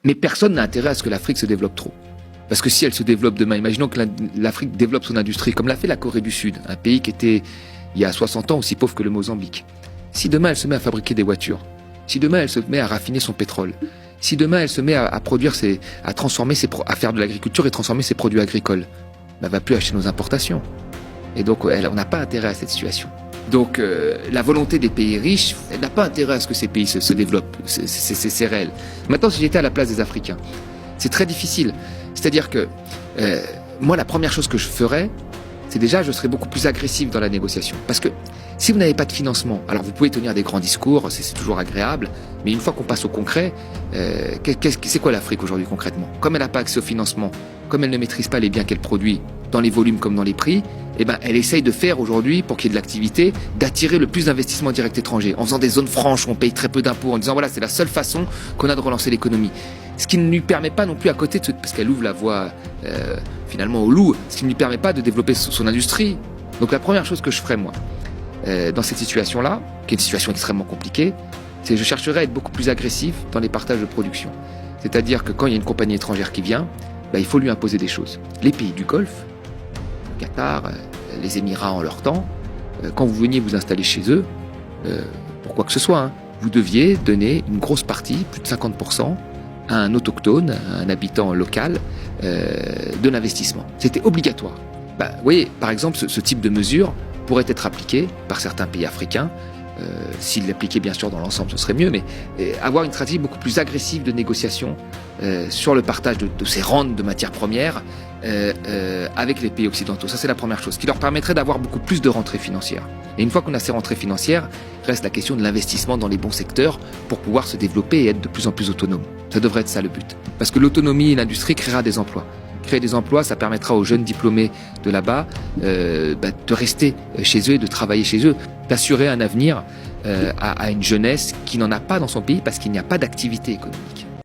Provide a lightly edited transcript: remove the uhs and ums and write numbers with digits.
Mais personne n'a intérêt à ce que l'Afrique se développe trop. Parce que si elle se développe demain, imaginons que l'Afrique développe son industrie, comme l'a fait la Corée du Sud, un pays qui était, il y a 60 ans, aussi pauvre que le Mozambique. Si demain elle se met à fabriquer des voitures, si demain elle se met à raffiner son pétrole, si demain elle se met à produire à transformer à faire de l'agriculture et transformer ses produits agricoles, elle va plus acheter nos importations. Et donc, on n'a pas intérêt à cette situation. Donc, la volonté des pays riches, elle n'a pas intérêt à ce que ces pays se développent. C'est réel. Maintenant, si j'étais à la place des Africains, c'est très difficile. C'est-à-dire que, moi, la première chose que je ferais, c'est déjà, je serais beaucoup plus agressif dans la négociation. Parce que, si vous n'avez pas de financement, alors vous pouvez tenir des grands discours, c'est toujours agréable, mais une fois qu'on passe au concret, c'est quoi l'Afrique aujourd'hui concrètement? Comme elle n'a pas accès au financement, comme elle ne maîtrise pas les biens qu'elle produit, dans les volumes comme dans les prix, eh ben, elle essaye de faire aujourd'hui, pour qu'il y ait de l'activité, d'attirer le plus d'investissements directs étrangers, en faisant des zones franches où on paye très peu d'impôts, en disant voilà, c'est la seule façon qu'on a de relancer l'économie. Ce qui ne lui permet pas non plus à côté, parce qu'elle ouvre la voie finalement au loup, ce qui ne lui permet pas de développer son industrie. Donc la première chose que je ferais moi, dans cette situation-là, qui est une situation extrêmement compliquée, c'est que je chercherais à être beaucoup plus agressif dans les partages de production. C'est-à-dire que quand il y a une compagnie étrangère qui vient, il faut lui imposer des choses. Les pays du Golfe, le Qatar, les Émirats en leur temps, quand vous veniez vous installer chez eux, pour quoi que ce soit, vous deviez donner une grosse partie, plus de 50%, à un autochtone, à un habitant local, de l'investissement. C'était obligatoire. Vous voyez, par exemple, ce type de mesure pourrait être appliqué par certains pays africains. S'ils l'appliquaient bien sûr dans l'ensemble, ce serait mieux, mais avoir une stratégie beaucoup plus agressive de négociation sur le partage de ces rentes de matières premières avec les pays occidentaux. Ça, c'est la première chose, qui leur permettrait d'avoir beaucoup plus de rentrées financières. Et une fois qu'on a ces rentrées financières, reste la question de l'investissement dans les bons secteurs pour pouvoir se développer et être de plus en plus autonome. Ça devrait être ça le but. Parce que l'autonomie et l'industrie créera des emplois. Créer des emplois, ça permettra aux jeunes diplômés de là-bas de rester chez eux et de travailler chez eux, d'assurer un avenir à une jeunesse qui n'en a pas dans son pays parce qu'il n'y a pas d'activité économique.